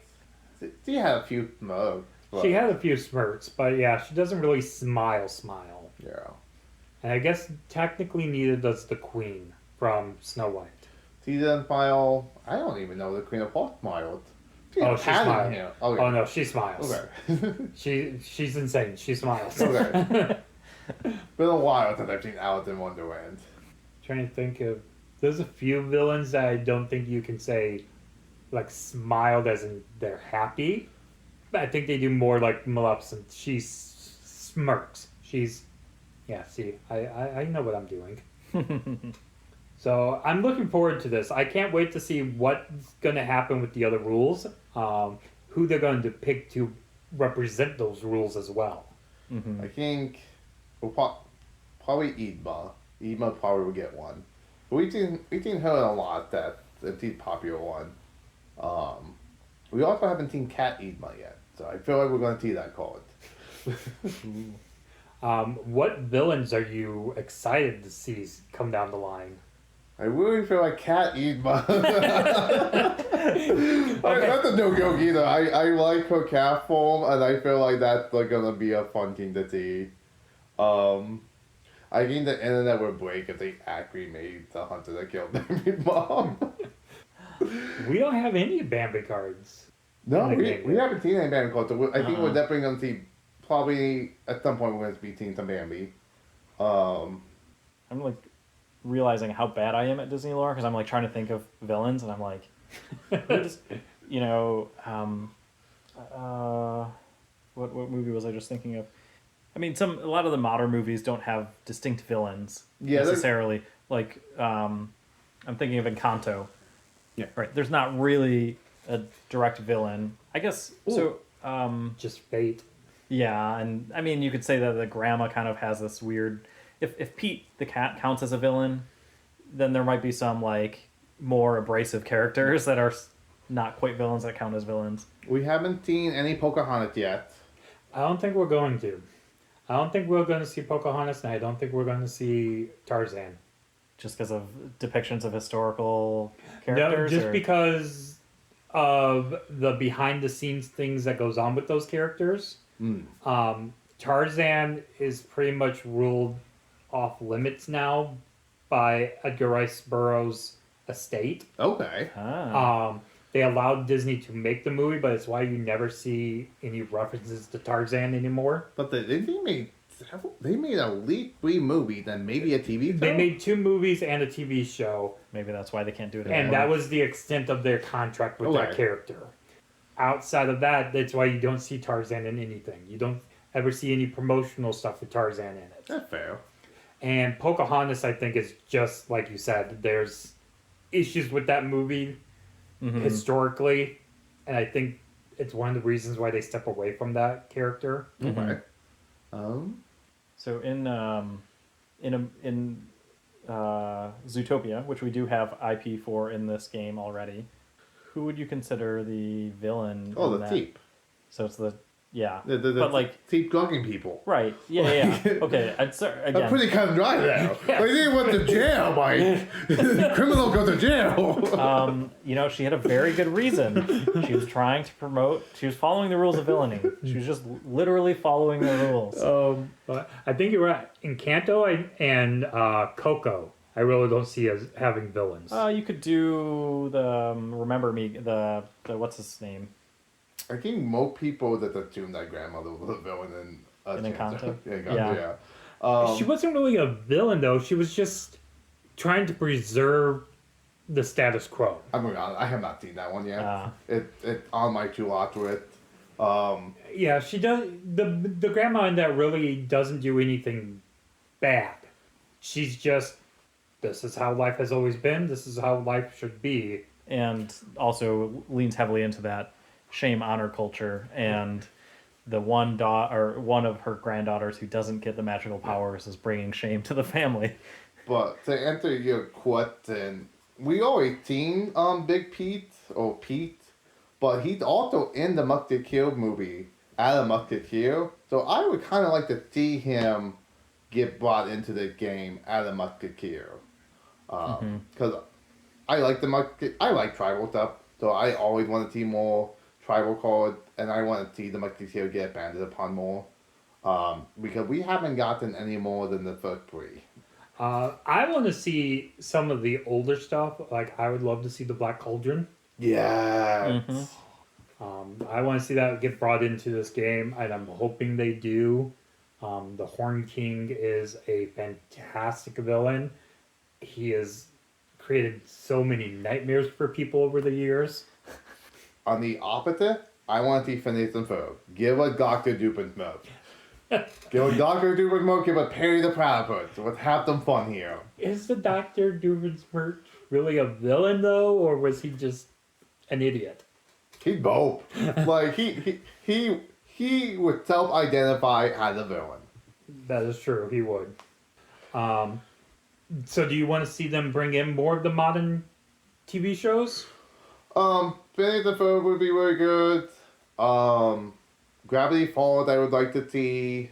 She had a few smirks. She had a few smirks, but yeah, she doesn't really smile. Yeah. And I guess technically neither does the Queen from Snow White. She didn't smile. I don't even know the Queen of Hearts smiled. Oh, she smiled. Here. Okay. Oh no, she smiles. Okay. She's insane. She smiles. Okay. Been a while since I've seen Alice in Wonderland. Trying to think of. There's a few villains that I don't think you can say, like, smiled as in they're happy. But I think they do more like Maleficent. She smirks. She's. Yeah, see, I know what I'm doing. So I'm looking forward to this. I can't wait to see what's going to happen with the other rules, who they're going to pick to represent those rules as well. I think we'll probably Idma. Idma probably will get one. But we've seen her a lot that it's a popular one. We also haven't seen Cat Idma yet, so I feel like we're going to see that card. What villains are you excited to see come down the line? I really feel like Cat Idma. That's a no joke either. I like her cat form, and I feel like that's like gonna be a fun thing to see. I think the internet would break if they actually made the hunter that killed Bambi's mom. We don't have any Bambi cards. No, in the we game. haven't seen any Bambi cards. So I think we're definitely gonna see. Probably at some point we're gonna be seeing some Bambi. I'm like realizing how bad I am at Disney lore because I'm like trying to think of villains and I'm like, who just, you know, what movie was I just thinking of? I mean, a lot of the modern movies don't have distinct villains necessarily. Like, I'm thinking of Encanto. Yeah. Right. There's not really a direct villain, I guess. Ooh. So, Just fate. yeah, and I mean, you could say that the grandma kind of has this weird. If Pete the cat counts as a villain, then there might be some like more abrasive characters that are not quite villains that count as villains. We haven't seen any Pocahontas yet. I don't think we're going to. I don't think we're going to see Pocahontas, and I don't think we're going to see Tarzan. Just because of depictions of historical characters? No, just or? because of the behind-the-scenes things that goes on with those characters. Tarzan is pretty much ruled off limits now by Edgar Rice Burroughs' estate. Okay. They allowed Disney to make the movie, but it's why you never see any references to Tarzan anymore. But they made at least 3 movies and maybe a TV show. They made 2 movies and a TV show, Maybe that's why they can't do it anymore. and that was the extent of their contract with that character. Outside of that, that's why you don't see Tarzan in anything. You don't ever see any promotional stuff with Tarzan in it. That's fair. And Pocahontas, I think, is just like you said. There's issues with that movie historically, and I think it's one of the reasons why they step away from that character. Okay. So in Zootopia, which we do have IP for in this game already, who would you consider the villain? Oh, in the that? thief. So it's the yeah, The but like thief drugging people. right, yeah. Okay, again. I'm pretty cut and dry now. Like, they went to jail, Mike. Criminal go to jail. You know, she had a very good reason. She was trying to promote. She was following the rules of villainy. She was just literally following the rules. But I think you're right. Encanto and Coco, I really don't see as having villains. You could do the Remember Me. The what's his name? I think most people that assume that grandmother was a villain in Encanto? Yeah. She wasn't really a villain, though. She was just trying to preserve the status quo. I'm gonna be honest, I have not seen that one yet. Ah. It's on my to-watch list. Yeah, she does. The grandma in that really doesn't do anything bad. She's just, this is how life has always been. This is how life should be. And also leans heavily into that shame honor culture, and the one of her granddaughters who doesn't get the magical powers is bringing shame to the family. But to answer your question, we always seen Big Pete or Pete, but he's also in the Musketeer movie as a Musketeer. So I would kind of like to see him get brought into the game as a Musketeer, because I like I like tribal stuff, so I always want to see more tribal cards, and I want to see the Musketeer get banded upon more. Because we haven't gotten any more than the first 3. I want to see some of the older stuff. Like, I would love to see the Black Cauldron. Yeah. I want to see that get brought into this game, and I'm hoping they do. The Horn King is a fantastic villain. He has created so many nightmares for people over the years. On the opposite, I want to see Phineas and Ferb. Give a Dr. Dupin smoke. Give a Dr. Dupin smoke, give a Perry the Platypus. Let's have some fun here. Is the Dr. Doofenshmirtz really a villain, though, or was he just an idiot? He's both. Like, he would self-identify as a villain. That is true, he would. So do you want to see them bring in more of the modern TV shows? Phineas and Ferb would be really good. Gravity Falls I would like to see.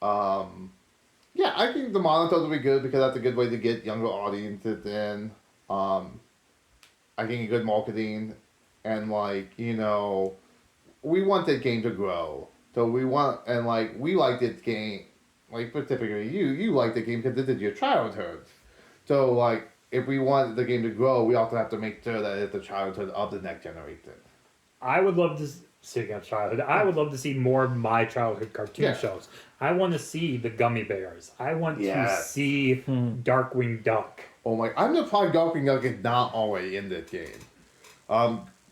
Yeah, I think the modern shows would be good because that's a good way to get younger audiences in. I think good marketing and we want that game to grow. So we want, and we like this game, specifically you like the game because this is your childhood. So if we want the game to grow, we also have to make sure that it's the childhood of the next generation. I would love to, speaking of childhood, I would love to see more of my childhood cartoon shows. I want to see the Gummy Bears. I want to see Darkwing Duck. Oh my, I'm surprised Darkwing Duck is not already in this game.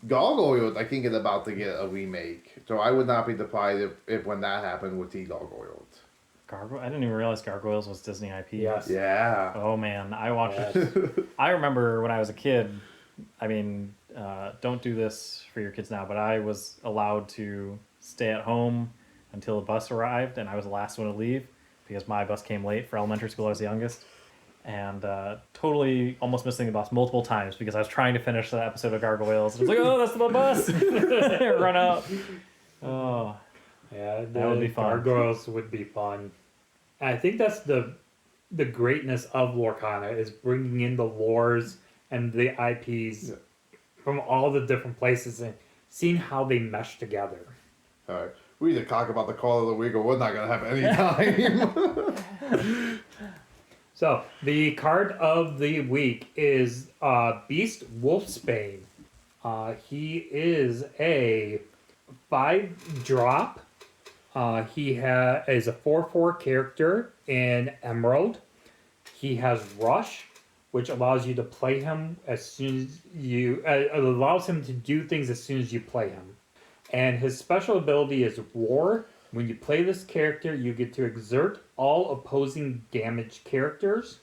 Gargoyles, I think, is about to get a remake. So I would not be surprised if when that happened, we'd see Gargoyles. I didn't even realize Gargoyles was Disney IP. Yes. Yeah. Oh man, I watched it. I remember when I was a kid, I mean, don't do this for your kids now, but I was allowed to stay at home until the bus arrived, and I was the last one to leave because my bus came late for elementary school. I was the youngest. And totally almost missing the bus multiple times because I was trying to finish the episode of Gargoyles. And I was like, oh, that's the bus! Run out. Oh. Yeah, that would be fun. Gargoyles would be fun. And I think that's the greatness of Lorcana is bringing in the lores and the IPs from all the different places and seeing how they mesh together. All right. We need to talk about the call of the week or we're not going to have any time. So, the card of the week is Beast Wolfsbane. He is a 5-drop. He is a 4/4 character in Emerald. He has Rush, which allows you to play him as soon as you... it allows him to do things as soon as you play him. And his special ability is Roar. When you play this character, you get to exert all opposing damage characters.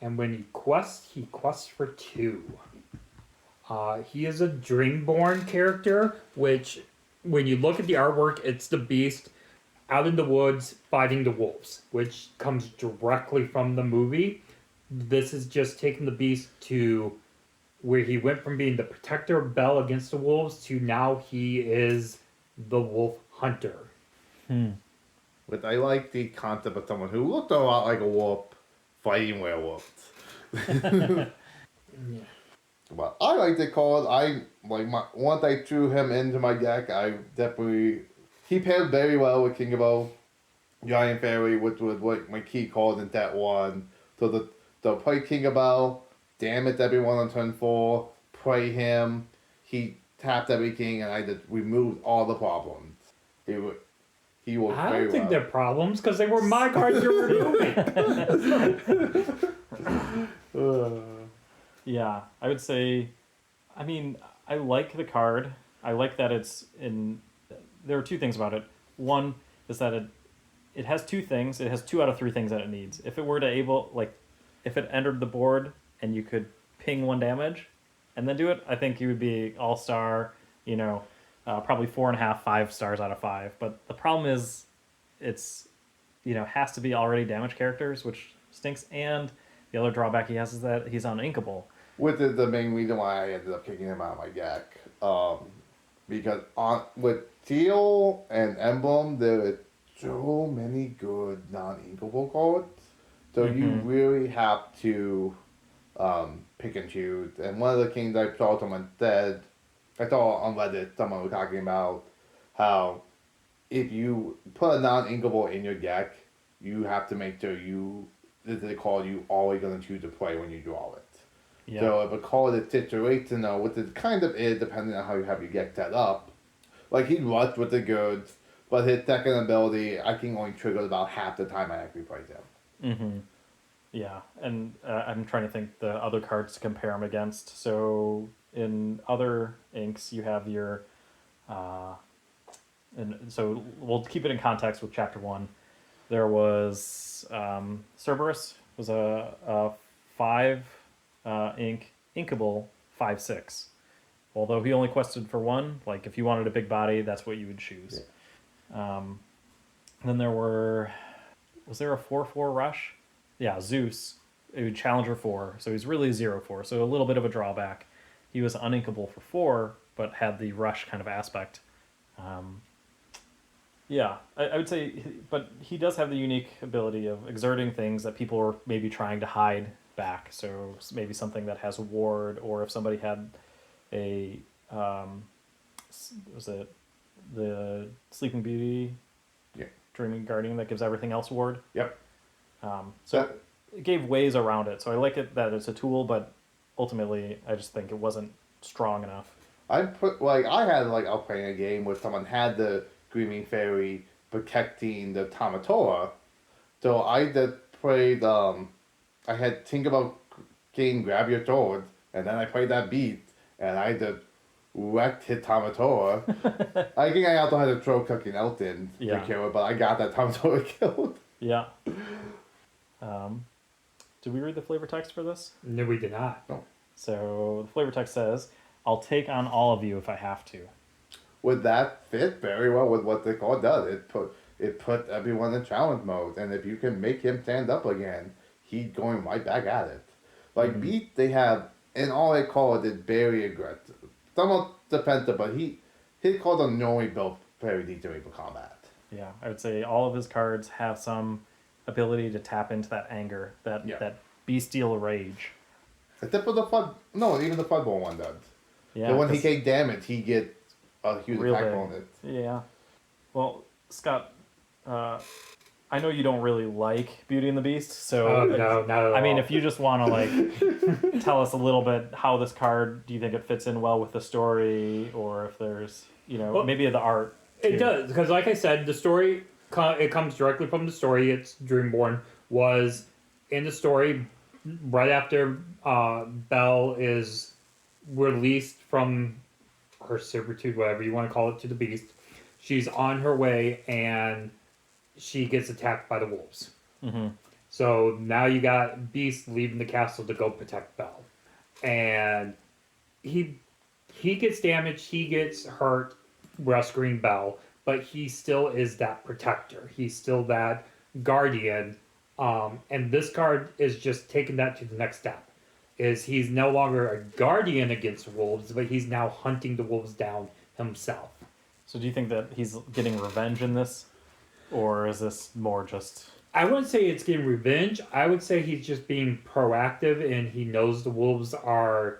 And when he quests for 2. He is a Dreamborn character, which, when you look at the artwork, it's the beast out in the woods fighting the wolves, which comes directly from the movie. This is just taking the beast to where he went from being the protector of Belle against the wolves to now he is the wolf hunter. But I like the concept of someone who looked a lot like a wolf fighting werewolves. But I like the card. Once I threw him into my deck, he paired very well with King of O, Giant Fairy, which was my key card in that one. So the play King of O, damage everyone on turn 4, play him. He tapped everything, and I just removed all the problems. He worked I very don't think well. they're problems because they were my cards you were removing. Yeah, I would say, I mean, I like the card. I like that it's in... There are 2 things about it. One is that it has 2 things. It has 2 out of 3 things that it needs. If it were to if it entered the board and you could ping 1 damage and then do it, I think you would be all-star, probably 4.5, 5 stars out of 5. But the problem is it's, has to be already damage characters, which stinks. And the other drawback he has is that he's uninkable. Which is the main reason why I ended up kicking him out of my deck. Because with Teal and Emblem, there are so many good non-inkable cards. So you really have to pick and choose. And one of the things I saw someone said, I saw on Reddit someone was talking about how if you put a non-inkable in your deck, you have to make sure this is a card you always going to choose to play when you draw it. Yeah. So if a card is situational, which it kind of is depending on how you have your deck set up, like he'd rush with the goods, but his second ability I think only triggers about half the time I actually play him. Mm-hmm. Yeah, and I'm trying to think the other cards to compare them against. So in other inks, you have your, and so we'll keep it in context with chapter 1. There was Cerberus was a 5 inkable 5/6. Although he only quested for 1, like if you wanted a big body, that's what you would choose. Yeah. Then was there a 4/4 rush? Yeah, Zeus, a Challenger 4, so he's really 0/4, so a little bit of a drawback. He was uninkable for 4, but had the rush kind of aspect. Yeah, I would say, but he does have the unique ability of exerting things that people are maybe trying to hide back. So maybe something that has a ward, or if somebody had a, was it the Sleeping Beauty? Yeah. Dreaming Guardian that gives everything else ward. Yep. So it gave ways around it. So I like it that it's a tool, but ultimately I just think it wasn't strong enough. I was playing a game where someone had the Screaming Fairy protecting the Tamatora. So I just played, I had think about game Grab Your Sword, and then I played that beat, and I just wrecked his Tamatora. I think I also had to throw Cooking Elton to kill it, but I got that Tamatora killed. Yeah. Did we read the flavor text for this? No, we did not. No. So the flavor text says, "I'll take on all of you if I have to." Would that fit very well with what the card does? It put everyone in challenge mode, and if you can make him stand up again, he's going right back at it. Like Beat, they have, and all they call it is very aggressive, somewhat defensive, but his cards are normally built very decently for combat. Yeah, I would say all of his cards have some ability to tap into that anger, that bestial rage. Except for even the Floodborn one does. Yeah, but when he takes damage, he gets a huge real attack big. bonus. Yeah. Well, Scott, I know you don't really like Beauty and the Beast, so No, not at all. I mean, if you just want to like tell us a little bit how this card, do you think it fits in well with the story, or if there's maybe the art? It too. does, because like I said, the story, it comes directly from the story. It's Dreamborn was in the story right after Belle is released from her servitude, whatever you want to call it, to the beast. She's on her way, and she gets attacked by the wolves. Mm-hmm. So now you got Beast leaving the castle to go protect Belle. And he gets damaged, he gets hurt rescuing Belle, but he still is that protector. He's still that guardian. And this card is just taking that to the next step. Is he's no longer a guardian against wolves, but he's now hunting the wolves down himself. So do you think that he's getting revenge in this? Or is this more just... I wouldn't say it's getting revenge. I would say he's just being proactive, and he knows the wolves are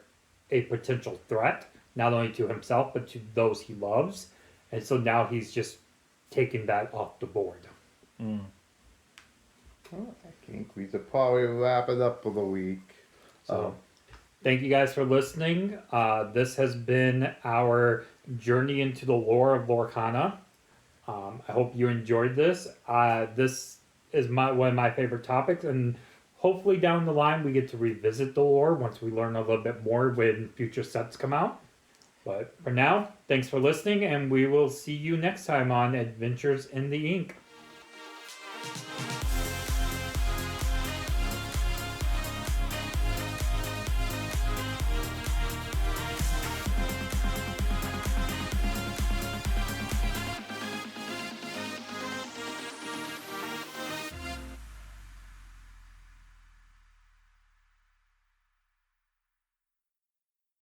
a potential threat, not only to himself, but to those he loves. And so now he's just taking that off the board. I think we should probably wrap it up for the week. So, thank you guys for listening. This has been our journey into the lore of Lorcana. I hope you enjoyed this. This is one of my favorite topics, and hopefully down the line we get to revisit the lore once we learn a little bit more when future sets come out. But for now, thanks for listening, and we will see you next time on Adventures in the Ink.